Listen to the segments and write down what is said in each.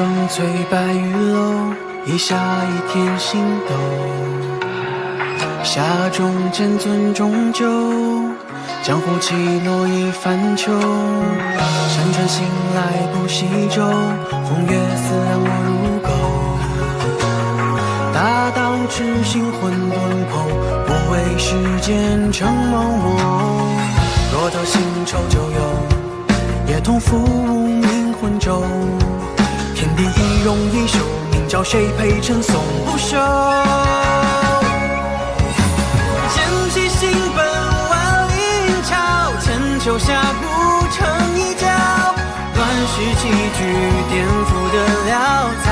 双翠白玉楼，一下一天星斗。夏中见樽中酒，江湖起落一番秋。山川醒来不系舟，风月自然我入沟。大道至心混沌剖，不为世间成某某。若得新愁旧友，也同浮无名魂舟。天地一荣一秀，名叫谁配称颂不休？剑气行奔万灵桥，千秋下古成一角。乱世棋局颠覆得潦草。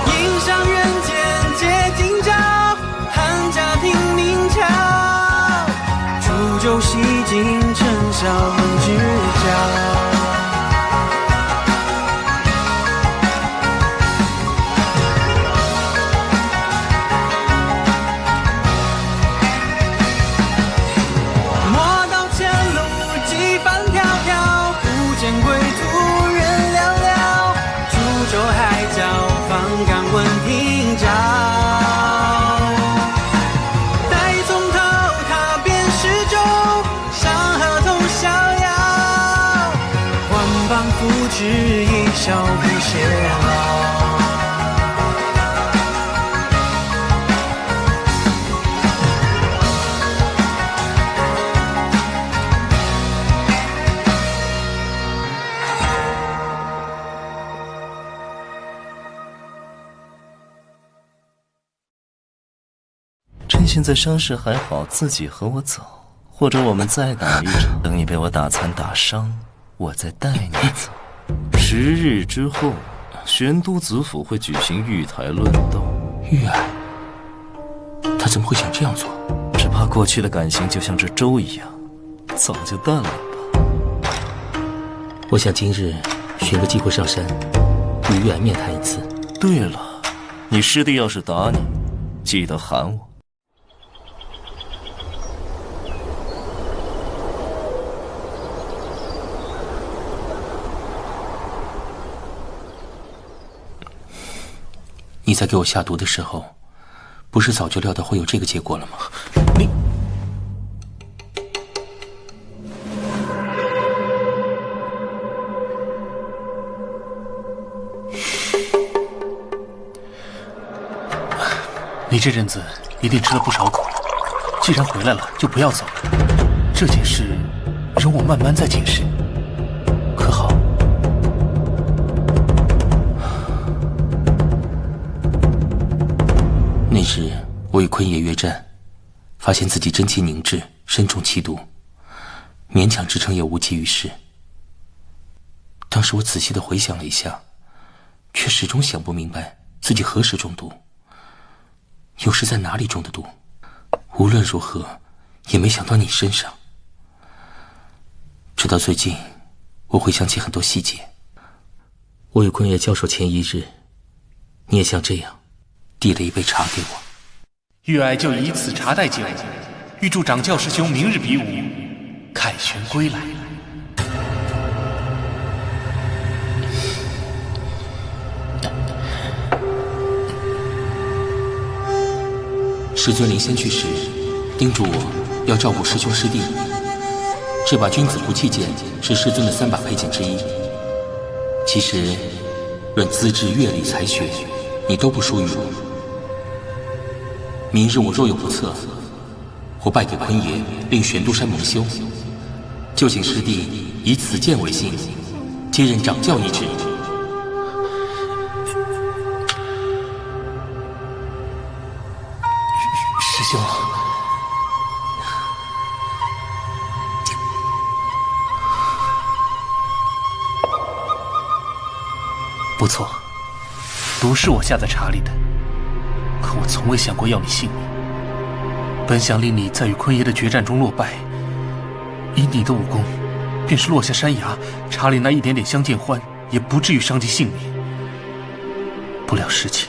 迎上人间皆今朝，汉家听明朝。煮酒洗尽尘嚣问知交。只一笑不偕老。趁现在伤势还好，自己和我走，或者我们再打一场，等你被我打残打伤，我再带你走。10日之后，玄都子府会举行玉台论斗。玉爱，他怎么会想这样做？只怕过去的感情就像这粥一样，早就淡了吧。我想今日寻个机会上山，与玉爱面谈一次。对了，你师弟要是打你，记得喊我。你在给我下毒的时候，不是早就料到会有这个结果了吗？你这阵子一定吃了不少苦了，既然回来了，就不要走了。这件事，容我慢慢再解释，可好？那日我与坤爷约战，发现自己真气凝滞，身中气毒，勉强支撑也无济于事。当时我仔细地回想了一下，却始终想不明白自己何时中毒，又是在哪里中的毒。无论如何，也没想到你身上。直到最近，我回想起很多细节。我与坤爷交手前一日，你也像这样递了一杯茶给我。玉爱就以此茶代酒，预祝掌教师兄明日比武，凯旋归来。师尊临仙去时，叮嘱我要照顾师兄师弟。这把君子不弃剑是师尊的3把佩剑之一。其实，论资质、阅历、才学，你都不输于我。明日我若有不测，或败给坤爷，令玄都山蒙羞，就请师弟以此剑为信，接任掌教一职。师兄，不错，毒是我下在茶里的，可我从未想过要你性命。本想令你在与坤爷的决战中落败，以你的武功，便是落下山崖，茶里那一点点相见欢，也不至于伤及性命。不料事情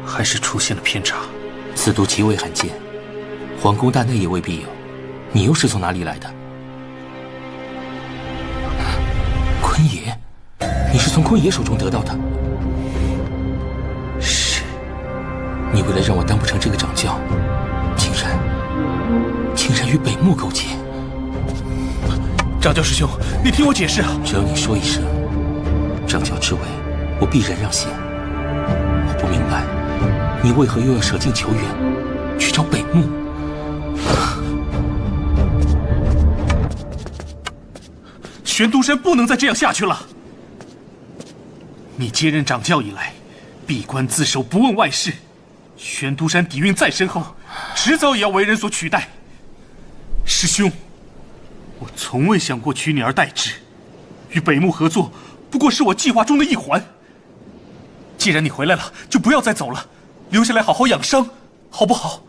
还是出现了偏差。此毒极为罕见，皇宫大内也未必有，你又是从哪里来的？坤爷，你是从坤爷手中得到的。是。你为了让我当不成这个掌教，竟然与北木勾结。掌教师兄，你听我解释啊！只要你说一声，掌教之位，我必然让贤。我不明白，你为何又要舍近求远，去找北木？玄都山不能再这样下去了。你接任掌教以来，闭关自守，不问外事。玄都山底蕴再深厚，迟早也要为人所取代。师兄，我从未想过取你而代之，与北木合作不过是我计划中的一环。既然你回来了，就不要再走了，留下来好好养伤，好不好？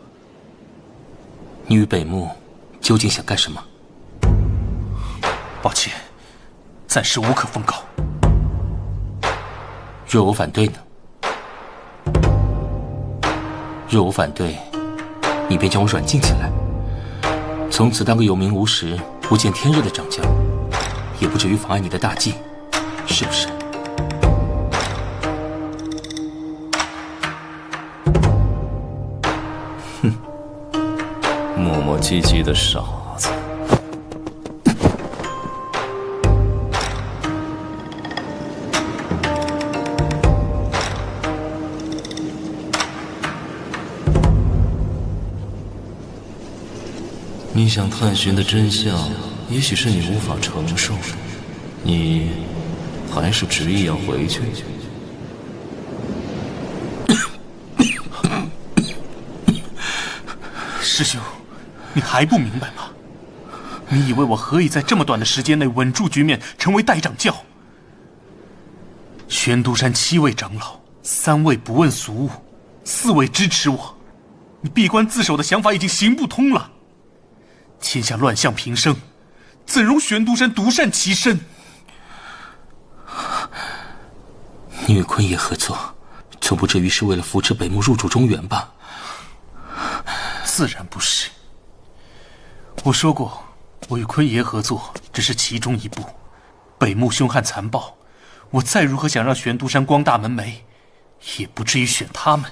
你与北木究竟想干什么？抱歉，暂时无可奉告。若我反对呢？若我反对，你便将我软禁起来，从此当个有名无实、不见天日的掌教，也不至于妨碍你的大计，是不是？哼，磨磨唧唧的傻子。你想探寻的真相，也许是你无法承受的，你还是执意要回去。师兄，你还不明白吗？你以为我何以在这么短的时间内稳住局面，成为代掌教？玄都山7位长老，3位不问俗物，4位支持我。你闭关自守的想法已经行不通了。天下乱象频生，怎容玄都山独善其身？你与坤爷合作，总不至于是为了扶持北木入主中原吧？自然不是。我说过，我与坤爷合作只是其中一步。北木凶悍残暴，我再如何想让玄都山光大门楣，也不至于选他们。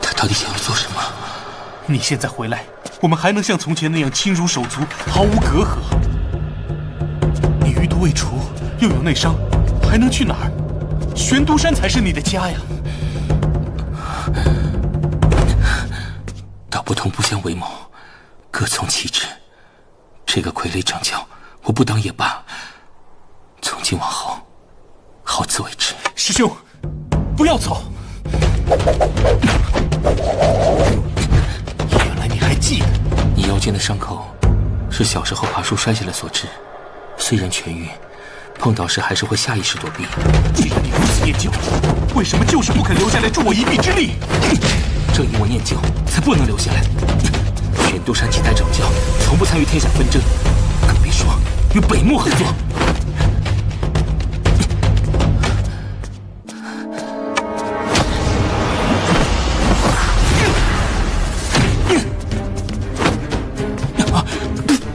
他到底想要做什么？你现在回来，我们还能像从前那样亲如手足，毫无隔阂。你余毒未除，又有内伤，还能去哪儿？玄都山才是你的家呀！道不同不相为谋，各从其职。这个傀儡掌教，我不当也罢。从今往后，好自为之。师兄，不要走！原来你还记得？你腰间的伤口，是小时候爬树摔下来所致。虽然痊愈，碰到时还是会下意识躲避。既然你如此念旧，为什么就是不肯留下来助我一臂之力？正因我念旧，才不能留下来。玄都山几代掌教从不参与天下纷争，更别说与北木合作。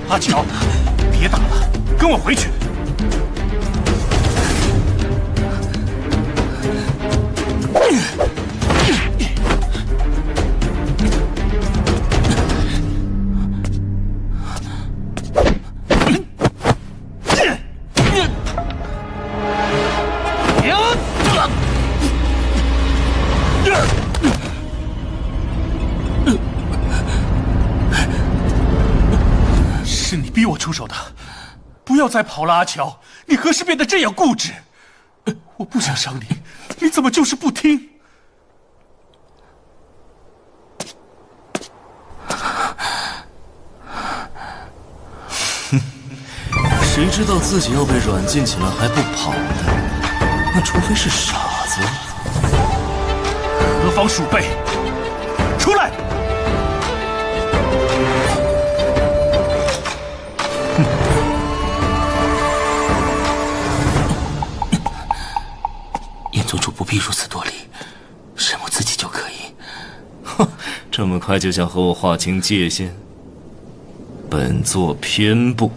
阿乔，别打了，跟我回去。是你逼我出手的，不要再跑了，阿乔！你何时变得这样固执？我不想伤你，你怎么就是不听？谁知道自己要被软禁起来还不跑的？那除非是傻子。何方鼠辈，出来！严宗主不必如此多礼，神母自己就可以。哼，这么快就想和我划清界限？本座偏不。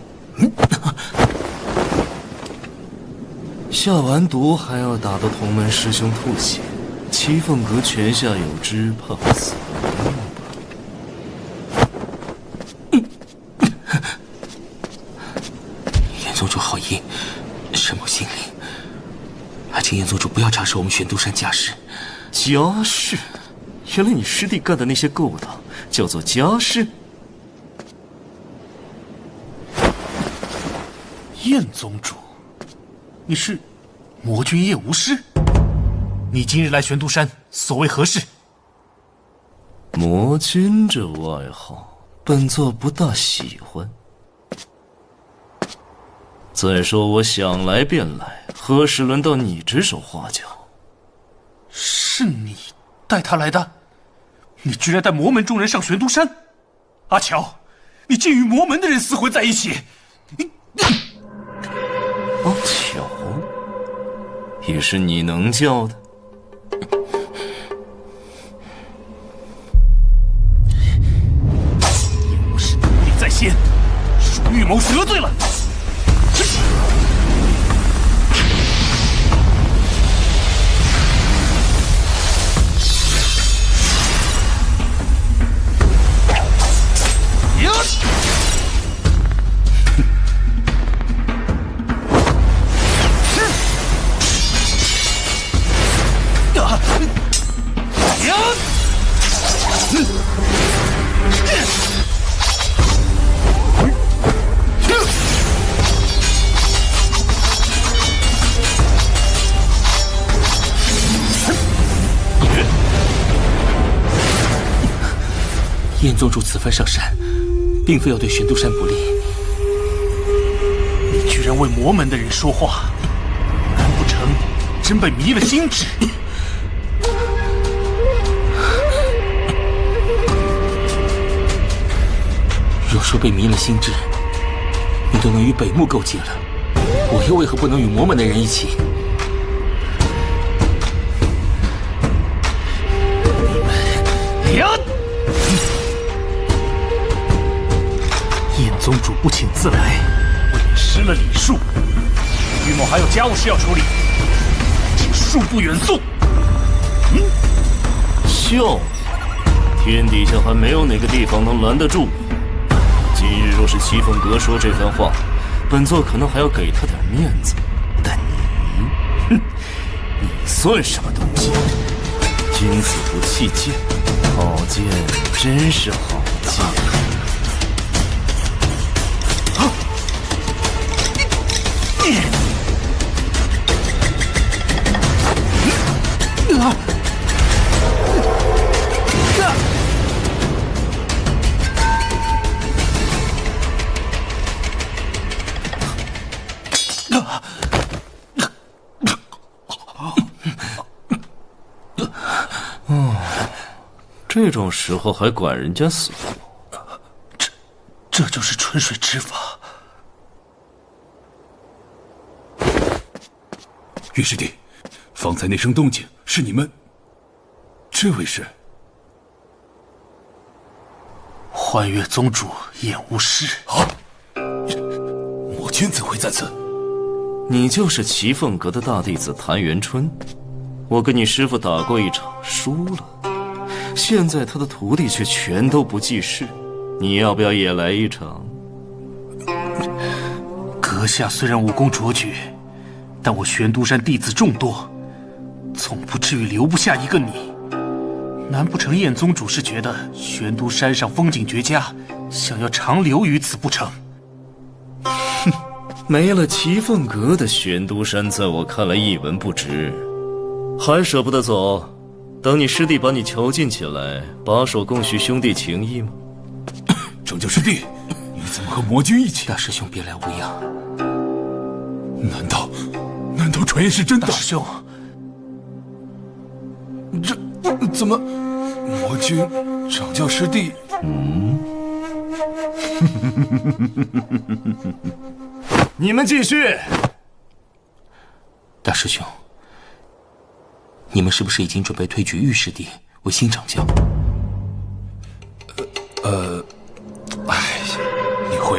下完毒还要打得同门师兄吐血，七凤阁泉下有知，怕死了吧？严宗主好意，沈某心领。还请严宗主不要插手我们玄都山家事。家事？原来你师弟干的那些勾当叫做家事？燕宗主，你是魔君燕无师？你今日来玄都山，所为何事？魔君这外号，本座不大喜欢。再说我想来便来，何时轮到你指手画脚？是你带他来的？你居然带魔门中人上玄都山？阿乔，你竟与魔门的人厮混在一起！阿乔，也是你能叫的？燕无师独立在先，属预谋得罪了。燕宗主此番上山，并非要对玄都山不利。你居然为魔门的人说话，难不成真被迷了心智？若说被迷了心智，你都能与北木勾结了，我又为何不能与魔门的人一起？燕宗主不请自来，未免失了礼数。玉某还有家务事要处理，请恕不远送。笑话！天底下还没有哪个地方能拦得住我。今日若是七凤阁说这番话，本座可能还要给他点面子。但你，你算什么东西？君子不器剑，好剑真是好剑。这种时候还管人家死活？这就是春水之法。岳师弟，方才那声动静是你们？这位是？幻月宗主燕无师。啊！魔君怎会在此？你就是齐凤阁的大弟子谭元春。我跟你师父打过一场，输了。现在他的徒弟却全都不记事，你要不要也来一场？阁下虽然武功卓绝，但我玄都山弟子众多，总不至于留不下一个你。难不成燕宗主是觉得玄都山上风景绝佳，想要长留于此不成？哼，没了齐凤阁的玄都山，在我看来一文不值，还舍不得走？等你师弟把你囚禁起来，把守共叙兄弟情谊吗？拯救师弟，你怎么和魔君一起？大师兄别来无恙。难道传言是真的？大师兄，这怎么？魔君掌教师弟？你们继续。大师兄，你们是不是已经准备推举玉师弟为新掌教？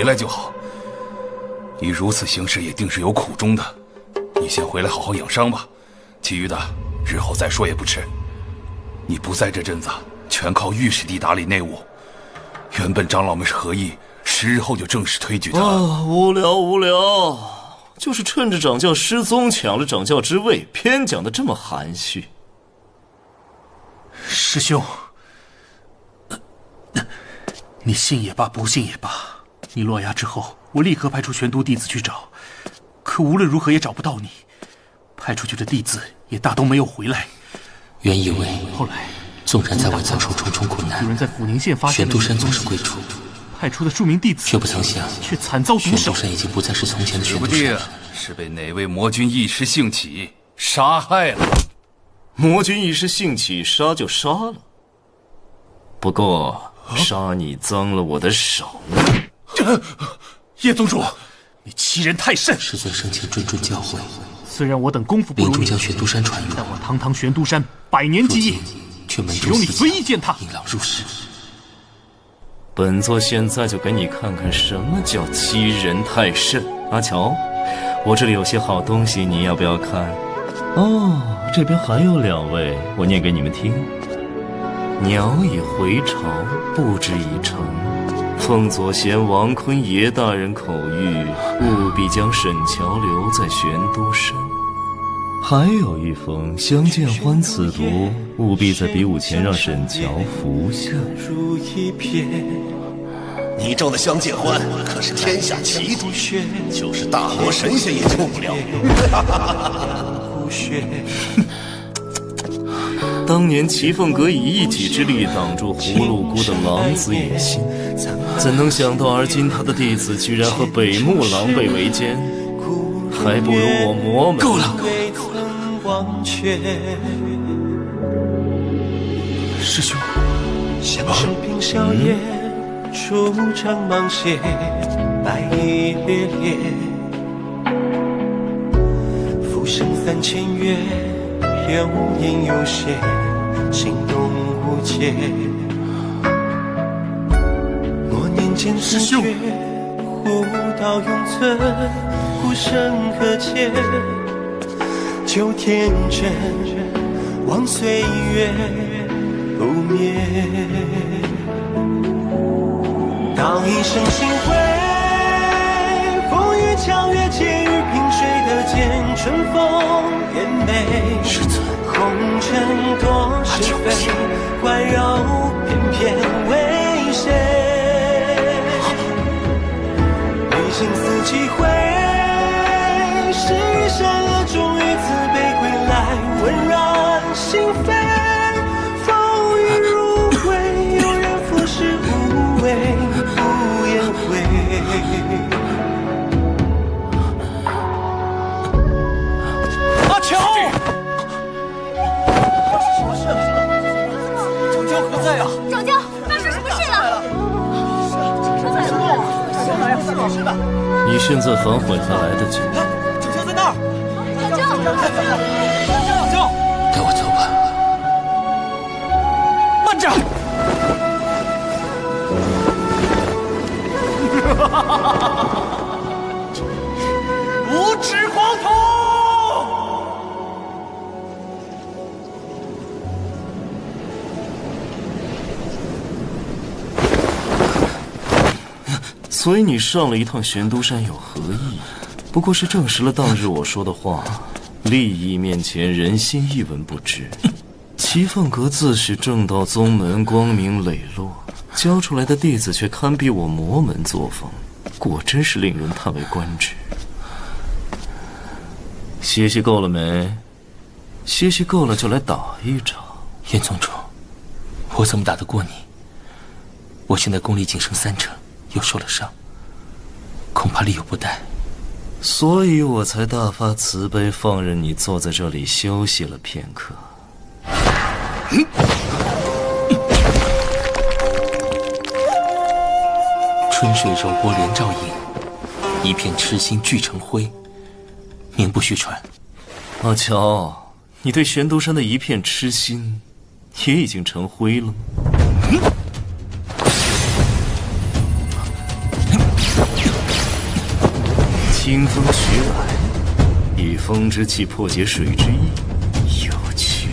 来就好。你如此行事也定是有苦衷的。你先回来好好养伤吧，其余的日后再说也不迟。你不在这阵子，全靠御史弟打理内务。原本长老们是合议10日后就正式推举他。无聊，就是趁着掌教失踪抢了掌教之位，偏讲得这么含蓄。师兄，你信也罢，不信也罢，你落崖之后，我立刻派出玄都弟子去找，可无论如何也找不到你，派出去的弟子也大都没有回来。原以为后来，纵然在外遭受重重苦难，有人在抚宁县发现玄都山总是归处，派出的数名弟子，却不曾想，却惨遭毒手。玄都山已经不再是从前的玄都山了。是被哪位魔君一时兴起杀害了？魔君一时兴起，杀就杀了。不过杀你脏了我的手。叶宗主，你欺人太甚！师尊生前谆谆教诲，虽然我等功夫不如你，命中将玄都山传入，但我堂堂玄都山100年基业，却门岂容你随意践踏？引狼入室。本座现在就给你看看什么叫欺人太甚。阿乔，我这里有些好东西，你要不要看？哦，这边还有2位，我念给你们听。鸟已回巢，布置已成，奉左贤王坤爷大人口谕，务必将沈乔留在玄都山。还有一封相见欢此毒，务必在比武前让沈乔服下。你咒的相见欢可是天下奇毒，就是大罗神仙也救不了。当年齐凤阁以一己之力挡住葫芦姑的狼子野心，怎能想到而今他的弟子居然和北牧狼狈为奸，还不如我魔门。够了！师兄，像是凭笑靥，出场芒鞋，白衣猎猎，浮生3000月，流年有些，心动无解。我年间自觉，悟道永存，孤身何解？旧天真，望岁月不灭。道一生心灰，风雨强越，借于萍水的剑，春风艳美。师尊，红尘多是非，环绕偏偏为谁？历经4季回，是与善恶终于慈悲归来，温软心扉。风雨如灰，有人俯视无畏，不言悔。阿乔，发生什么事了？掌教何在啊？掌教，发生什么事了？是的，你现在反悔还来得及。掌教在那儿。掌教，掌教，带我走吧。慢着！无耻狂徒！所以你上了一趟玄都山有何意？不过是证实了当日我说的话，利益面前人心一文不值。齐凤阁自诩正道宗门，光明磊落，教出来的弟子却堪比我魔门作风，果真是令人叹为观止。歇息够了没？歇息够了就来打一场。燕宗主，我怎么打得过你？我现在功力仅剩3成，又受了伤，恐怕力有不逮。所以我才大发慈悲，放任你坐在这里休息了片刻。春水柔波连照影，一片痴心俱成灰，名不虚传。阿乔，你对玄都山的一片痴心，也已经成灰了吗？听风徐来，以风之气破解水之意，有趣。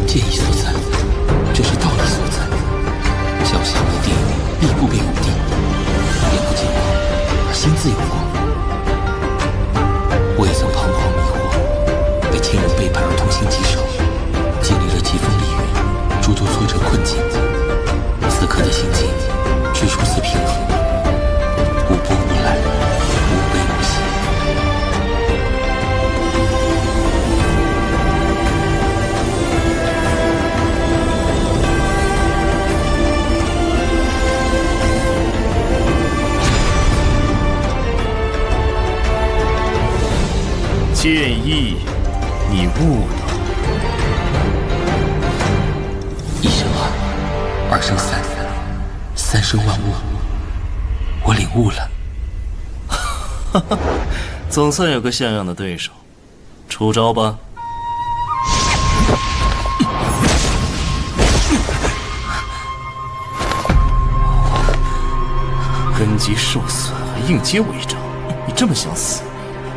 剑意所在，就是道理所在。脚下无地，必不被无地。眼不见光，心自有光。我也曾彷徨迷惑，被亲人背叛而痛心疾首，经历了疾风厉雨，诸多挫折困境。此刻的心境却如此平和，无波无澜，无悲无喜。剑意，你悟了。一生二，二生三，三生万物，我领悟了。哈哈，总算有个像样的对手，出招吧。根基受损还应接我一招，你这么想死，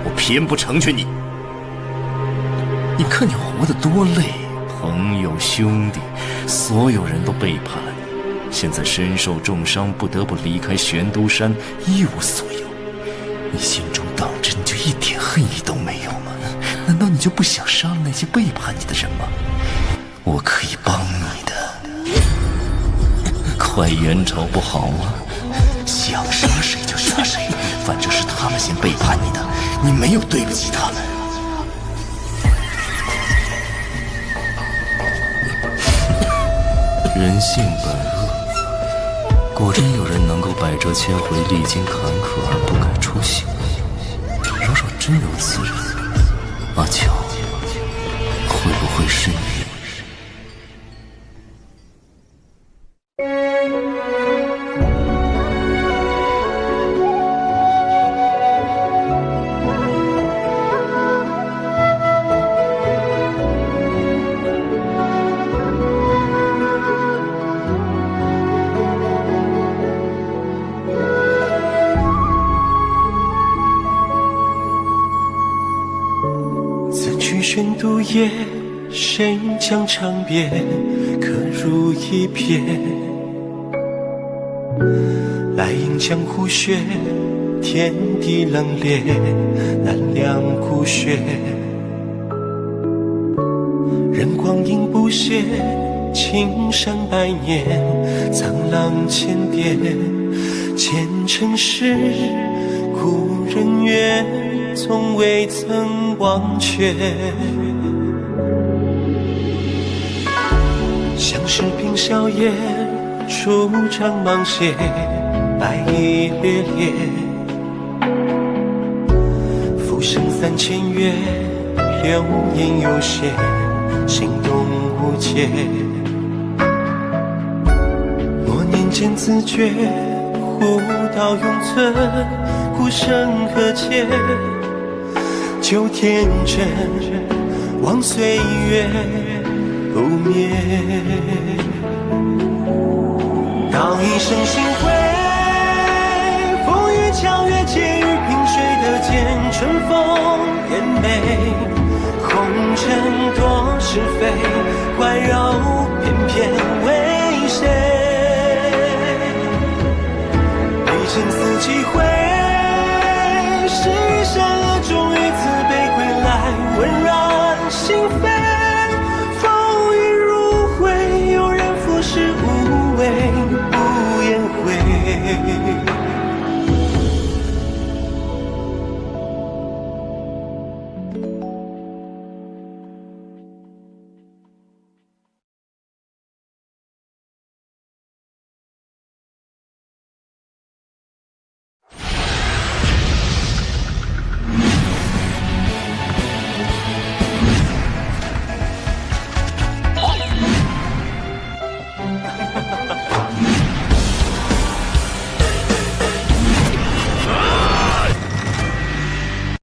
我偏不成全你。你看你活得多累，朋友兄弟，所有人都背叛了你，现在身受重伤，不得不离开玄都山，一无所有。你心中当真就一点恨意都没有吗？难道你就不想杀了那些背叛你的人吗？我可以帮你的。快援朝不好吗？想杀谁就杀谁，反正是他们先背叛你的，你没有对不起他们。人性本恶，果真有人能够百折千回，历经坎坷而不改初心。如若真有此人，阿乔，会不会是你？玄都夜，谁将长别刻入一瞥？来迎江湖雪，天地冷冽，难量骨血。任光阴不歇，青山百年，苍浪千叠。前尘事，故人约，从未曾忘却。像是凭笑靥，出场芒鞋，白衣猎猎。浮生3000月，流言有些，心动无解。多年间自觉，互道永存，孤身何解？旧天真，望岁月不灭。道一声心灰，风雨皎月，皆于萍水得见春风艳美。红尘多是非，环绕